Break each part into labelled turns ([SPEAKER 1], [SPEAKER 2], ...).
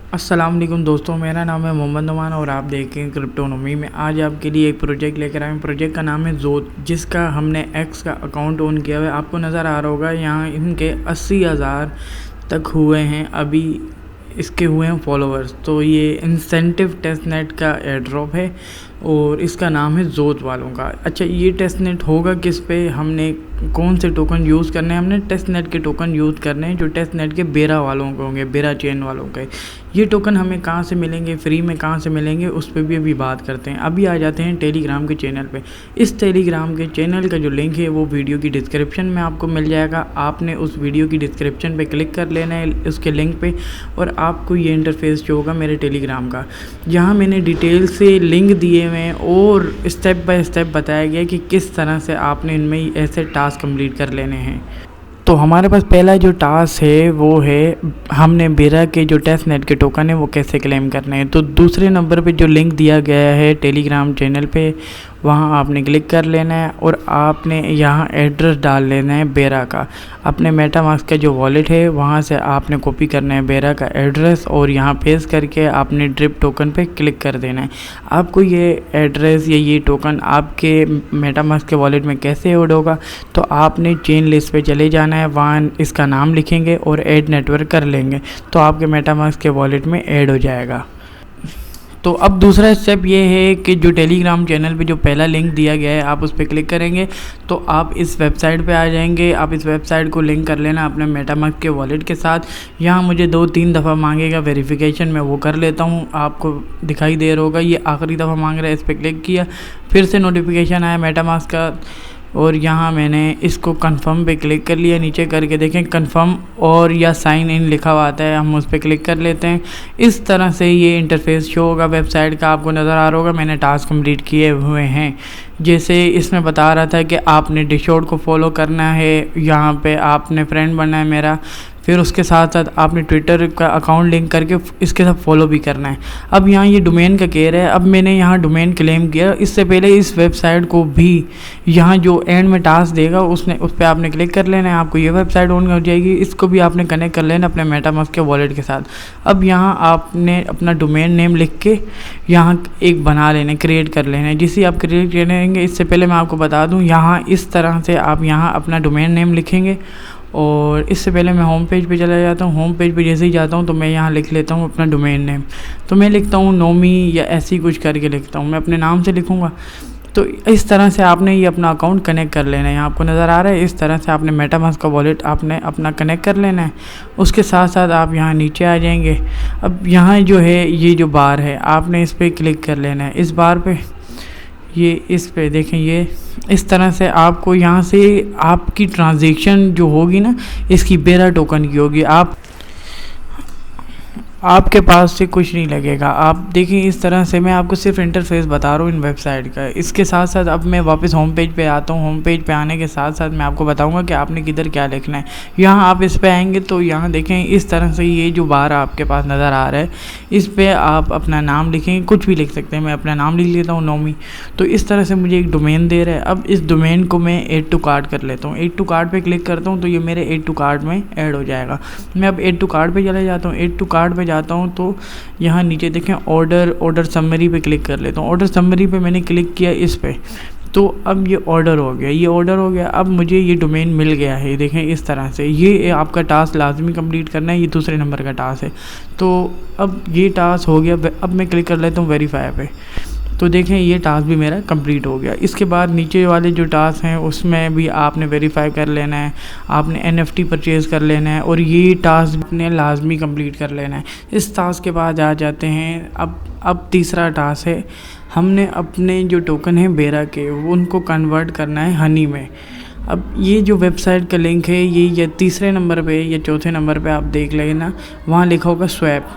[SPEAKER 1] अस्सलाम वालेकुम दोस्तों, मेरा नाम है मोहम्मद नुमान और आप देखें क्रिप्टोनॉमी में। आज आपके लिए एक प्रोजेक्ट लेकर आए हैं। प्रोजेक्ट का नाम है जोत, जिसका हमने एक्स का अकाउंट ओन किया हुआ है। आपको नज़र आ रहा होगा यहाँ इनके 80,000 तक हुए हैं, अभी इसके हुए हैं फॉलोअर्स। तो ये इंसेंटिव टेस्टनेट का एयर ड्रॉप है और इसका नाम है जोत वालों का। अच्छा, ये टेस्टनेट होगा किस पे, हमने कौन से टोकन यूज़ करने हैं? हमने टेस्टनेट के टोकन यूज़ करने हैं जो टेस्टनेट के बेरा वालों को होंगे, बेरा चेन वालों के। ये टोकन हमें कहाँ से मिलेंगे, फ्री में कहाँ से मिलेंगे, उस पर भी अभी बात करते हैं। अभी आ जाते हैं टेलीग्राम के चैनल पे। इस टेलीग्राम के चैनल का जो लिंक है वो वीडियो की डिस्क्रिप्शन में आपको मिल जाएगा। आपने उस वीडियो की डिस्क्रिप्शन पे क्लिक कर लेना है उसके लिंक पे, और आपको ये इंटरफेस जो होगा मेरे टेलीग्राम का, जहाँ मैंने डिटेल से लिंक दिए हुए हैं और स्टेप बाय स्टेप बताया गया कि किस तरह से आपने इनमें ऐसे टास्क कंप्लीट कर लेने हैं। तो हमारे पास पहला जो टास्क है वो है, हमने बेरा के जो टेस्टनेट के टोकन है वो कैसे क्लेम करने हैं। तो दूसरे नंबर पे जो लिंक दिया गया है टेलीग्राम चैनल पे, वहाँ आपने क्लिक कर लेना है और आपने यहाँ एड्रेस डाल लेना है बेरा का। अपने मेटामास्क का जो वॉलेट है वहाँ से आपने कॉपी करना है बेरा का एड्रेस और यहाँ पेस्ट करके आपने ड्रिप टोकन पे क्लिक कर देना है। आपको ये एड्रेस या ये टोकन आपके मेटामास्क के वॉलेट में कैसे ऐड होगा, तो आपने चेन लिस्ट पे चले जाना है, वहाँ इसका नाम लिखेंगे और ऐड नेटवर्क कर लेंगे तो आपके मेटामास्क के वॉलेट में ऐड हो जाएगा। तो अब दूसरा स्टेप ये है कि जो टेलीग्राम चैनल पे जो पहला लिंक दिया गया है आप उस पर क्लिक करेंगे तो आप इस वेबसाइट पे आ जाएंगे। आप इस वेबसाइट को लिंक कर लेना अपने मेटामास्क के वॉलेट के साथ। यहाँ मुझे 2-3 दफ़ा मांगेगा वेरिफिकेशन, मैं वो कर लेता हूँ। आपको दिखाई दे रहा होगा ये आखिरी दफ़ा मांग रहा है, इस पर क्लिक किया, फिर से नोटिफिकेशन आया मेटामास्क का और यहाँ मैंने इसको कंफर्म पे क्लिक कर लिया। नीचे करके देखें कंफर्म और या साइन इन लिखा हुआ आता है, हम उस पर क्लिक कर लेते हैं। इस तरह से ये इंटरफेस शो होगा वेबसाइट का, आपको नज़र आ रहा होगा। मैंने टास्क कंप्लीट किए हुए हैं। जैसे इसमें बता रहा था कि आपने डिशॉर्ट को फॉलो करना है, यहाँ पे आपने फ्रेंड बनना है मेरा, फिर उसके साथ साथ आपने ट्विटर का अकाउंट लिंक करके इसके साथ फॉलो भी करना है। अब यहाँ ये डोमेन का कह रहा है, अब मैंने यहाँ डोमेन क्लेम किया। इससे पहले इस वेबसाइट को भी यहाँ जो एंड में टास्क देगा उस पर आपने क्लिक कर लेना है, आपको ये वेबसाइट ऑन हो जाएगी। इसको भी आपने कनेक्ट कर लेना अपने मेटामास्क के वॉलेट के साथ। अब यहाँ आपने अपना डोमेन नेम लिख के यहाँ एक बना लेना, क्रिएट कर लेना है। जिसे आप क्रिएट करेंगे, इससे पहले मैं आपको बता दूँ, यहाँ इस तरह से आप यहाँ अपना डोमेन नेम लिखेंगे। और इससे पहले मैं होम पेज पे चला जाता हूँ। होम पेज पे जैसे ही जाता हूँ तो मैं यहाँ लिख लेता हूँ अपना डोमेन नेम। तो मैं लिखता हूँ नोमी या ऐसे ही कुछ करके लिखता हूँ, मैं अपने नाम से लिखूँगा। तो इस तरह से आपने ये अपना अकाउंट कनेक्ट कर लेना है। यहाँ आपको नज़र आ रहा है, इस तरह से आपने मेटामास्क का वॉलेट आपने अपना कनेक्ट कर लेना है। उसके साथ साथ आप यहाँ नीचे आ जाएंगे। अब यहाँ जो है ये जो बार है आपने इस पर क्लिक कर लेना है। इस बार पे ये इस पे देखें, ये इस तरह से आपको यहाँ से आपकी ट्रांजैक्शन जो होगी ना, इसकी बेरा टोकन की होगी। आपके पास से कुछ नहीं लगेगा। आप देखिए इस तरह से, मैं आपको सिर्फ इंटरफेस बता रहा हूँ इन वेबसाइट का। इसके साथ साथ अब मैं वापस होम पेज पे आता हूँ। होम पेज पे आने के साथ साथ मैं आपको बताऊँगा कि आपने किधर क्या लिखना है। यहाँ आप इस पे आएंगे तो यहाँ देखें इस तरह से ये जो बार आपके पास नज़र आ रहा है, इस पर आप अपना नाम लिखेंगे, कुछ भी लिख सकते हैं। मैं अपना नाम लिख लेता हूँ नोमी। तो इस तरह से मुझे एक डोमेन दे रहा है। अब इस डोमेन को मैं ऐड टू कार्ट कर लेता हूँ। ऐड टू कार्ट पर क्लिक करता हूँ तो ये मेरे ऐड टू कार्ट में ऐड हो जाएगा। मैं अब ऐड टू कार्ट पर चले जाता हूँ। ऐड टू कार्ट पर जाता हूँ तो यहाँ नीचे देखें ऑर्डर समरी पे क्लिक कर लेता हूँ। ऑर्डर समरी पे मैंने क्लिक किया इस पे, तो अब ये ऑर्डर हो गया, ये ऑर्डर हो गया। अब मुझे ये डोमेन मिल गया है। देखें इस तरह से ये आपका टास्क लाजमी कंप्लीट करना है। ये दूसरे नंबर का टास्क है। तो अब ये टास्क हो गया। अब मैं क्लिक कर लेता हूँ वेरीफाई पे, तो देखें ये टास्क भी मेरा कंप्लीट हो गया। इसके बाद नीचे वाले जो टास्क हैं उसमें भी आपने वेरीफाई कर लेना है, आपने NFT परचेज़ कर लेना है और ये टास्क आपने लाजमी कंप्लीट कर लेना है। इस टास्क के बाद आ जाते हैं अब तीसरा टास्क है, हमने अपने जो टोकन हैं बेरा के उनको कन्वर्ट करना है हनी में। अब ये जो वेबसाइट का लिंक है ये तीसरे नंबर पे या चौथे नंबर पे आप देख लेना, वहाँ लिखा होगा स्वैप।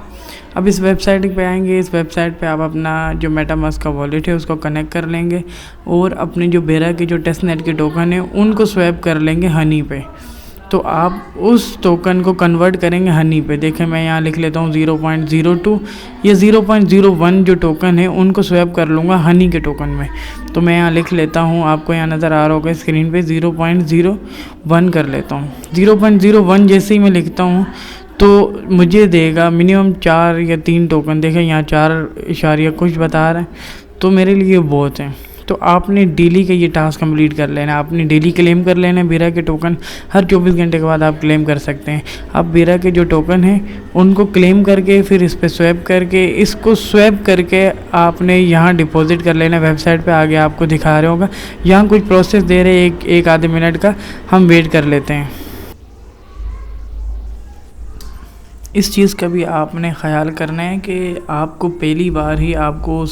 [SPEAKER 1] अब इस वेबसाइट पे आएंगे। इस वेबसाइट पे आप अपना जो मेटामास्क का वॉलेट है उसको कनेक्ट कर लेंगे और अपने जो बेरा के जो टेस्टनेट के टोकन है उनको स्वैप कर लेंगे हनी पे। तो आप उस टोकन को कन्वर्ट करेंगे हनी पे। देखें मैं यहाँ लिख लेता हूँ 0.02 या 0.01 जो टोकन है उनको स्वैप कर लूँगा हनी के टोकन में। तो मैं यहाँ लिख लेता हूँ, आपको यहाँ नज़र आ रहा होगा स्क्रीन पे 0.01 कर लेता हूँ। 0.01 जैसे ही मैं लिखता हूँ तो मुझे देगा मिनिमम 4 या 3 टोकन। देखें यहाँ 4 कुछ बता रहे हैं, तो मेरे लिए बहुत हैं। तो आपने डेली का ये टास्क कंप्लीट कर लेना, आपने डेली क्लेम कर लेना है बेरा के टोकन। हर 24 घंटे के बाद आप क्लेम कर सकते हैं। आप बेरा के जो टोकन हैं उनको क्लेम करके फिर इस पर स्वैप करके, इसको स्वैप करके आपने यहाँ डिपॉजिट कर लेना। वेबसाइट पे आगे आपको दिखा रहे होगा, यहाँ कुछ प्रोसेस दे रहे हैं एक आधे मिनट का, हम वेट कर लेते हैं। इस चीज़ का भी आपने ख़याल करना है कि आपको पहली बार ही आपको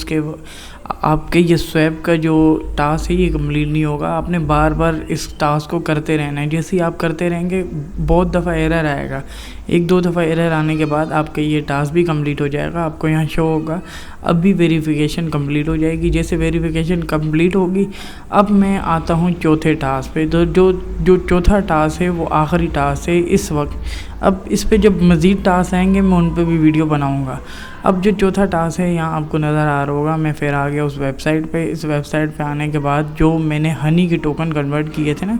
[SPEAKER 1] आपके ये स्वैप का जो टास्क है ये कंप्लीट नहीं होगा। आपने बार बार इस टास्क को करते रहना है। जैसे ही आप करते रहेंगे बहुत दफ़ा एरर आएगा। 1-2 दफ़ा एरर आने के बाद आपका ये टास्क भी कंप्लीट हो जाएगा। आपको यहाँ शो होगा अब भी वेरिफिकेशन कंप्लीट हो जाएगी। जैसे वेरिफिकेशन कंप्लीट होगी, अब मैं आता हूँ चौथे टास्क पे। तो जो चौथा टास्क है वो आखिरी टास्क है इस वक्त। अब इस पे जब मज़ीद टास्क आएंगे मैं उन पे भी वीडियो बनाऊँगा। अब जो चौथा टास्क है यहाँ आपको नज़र आ रहा होगा, मैं फिर आ गया उस वेबसाइट पे। इस वेबसाइट पे आने के बाद जो मैंने हनी के टोकन कन्वर्ट किए थे ना,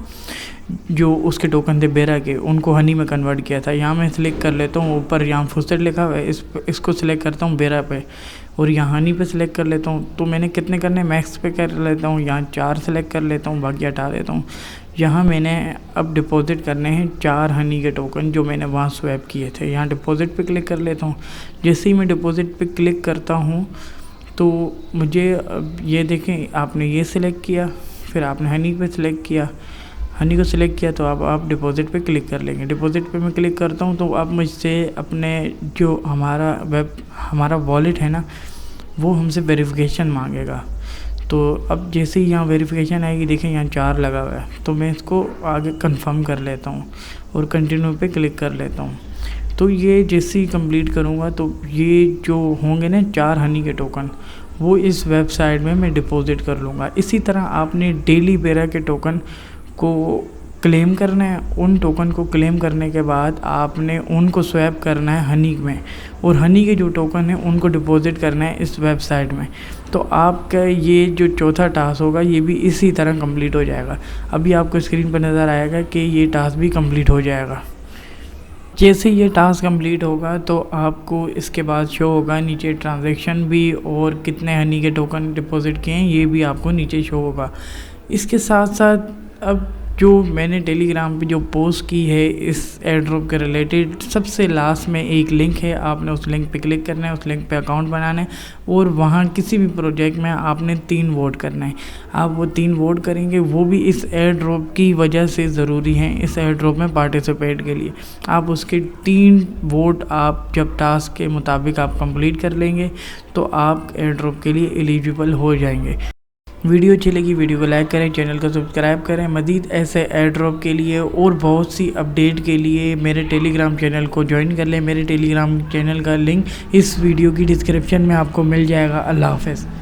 [SPEAKER 1] जो उसके टोकन थे बेरा के, उनको हनी में कन्वर्ट किया था। यहाँ मैं सिलेक्ट कर लेता हूँ, ऊपर यहाँ फुस्टेड लिखा हुआ है, इसको सिलेक्ट करता हूँ बेरा पे, और यहाँ हनी पे सिलेक्ट कर लेता हूँ। तो मैंने कितने करने, मैक्स पे कर लेता हूँ, यहाँ 4 सिलेक्ट कर लेता हूँ, बाकी हटा देता हूँ। यहाँ मैंने अब डिपॉज़िट करने हैं 4 हनी के टोकन जो मैंने वहाँ स्वैप किए थे। यहाँ डिपॉज़िट पे क्लिक कर लेता हूँ। जैसे ही मैं डिपॉज़िट पे क्लिक करता हूँ तो मुझे ये देखें, आपने ये सिलेक्ट किया, फिर आपने हनी पे सिलेक्ट किया, हनी को सिलेक्ट किया, तो अब आप डिपॉज़िट पे क्लिक कर लेंगे। डिपॉज़िट पे मैं क्लिक करता हूँ तो अब मुझसे अपने जो हमारा वॉलेट है ना, वो हमसे वेरिफिकेशन मांगेगा। तो अब जैसे ही यहाँ वेरिफिकेशन आएगी, देखें यहाँ 4 लगा हुआ है, तो मैं इसको आगे कंफर्म कर लेता हूँ और कंटिन्यू पे क्लिक कर लेता हूँ। तो ये जैसे ही कंप्लीट करूँगा तो ये जो होंगे ना 4 हनी के टोकन, वो इस वेबसाइट में मैं डिपॉज़िट कर लूँगा। इसी तरह आपने डेली बेरा के टोकन को क्लेम करना है। उन टोकन को क्लेम करने के बाद आपने उनको स्वैप करना है हनी में, और हनी के जो टोकन है उनको डिपॉज़िट करना है इस वेबसाइट में। तो आपका ये जो चौथा टास्क होगा ये भी इसी तरह कंप्लीट हो जाएगा। अभी आपको स्क्रीन पर नज़र आएगा कि ये टास्क भी कंप्लीट हो जाएगा। जैसे ये टास्क कंप्लीट होगा तो आपको इसके बाद शो होगा नीचे ट्रांजैक्शन भी, और कितने हनी के टोकन डिपॉज़िट किए हैं ये भी आपको नीचे शो होगा। इसके साथ साथ अब जो मैंने टेलीग्राम पे जो पोस्ट की है इस एयर ड्रॉप के रिलेटेड, सबसे लास्ट में एक लिंक है, आपने उस लिंक पे क्लिक करना है, उस लिंक पे अकाउंट बनाना है, और वहाँ किसी भी प्रोजेक्ट में आपने 3 वोट करना है। आप वो 3 वोट करेंगे, वो भी इस एयर ड्रॉप की वजह से ज़रूरी हैं इस एयर ड्रॉप में पार्टिसिपेट के लिए। आप उसके 3 वोट आप जब टास्क के मुताबिक आप कंप्लीट कर लेंगे तो आप एयर ड्रॉप के लिए एलिजिबल हो जाएंगे। वीडियो अच्छी लगी वीडियो को लाइक करें, चैनल को सब्सक्राइब करें। मज़ीद ऐसे एयर ड्रॉप के लिए और बहुत सी अपडेट के लिए मेरे टेलीग्राम चैनल को ज्वाइन कर लें। मेरे टेलीग्राम चैनल का लिंक इस वीडियो की डिस्क्रिप्शन में आपको मिल जाएगा। अल्लाह हाफ़िज़।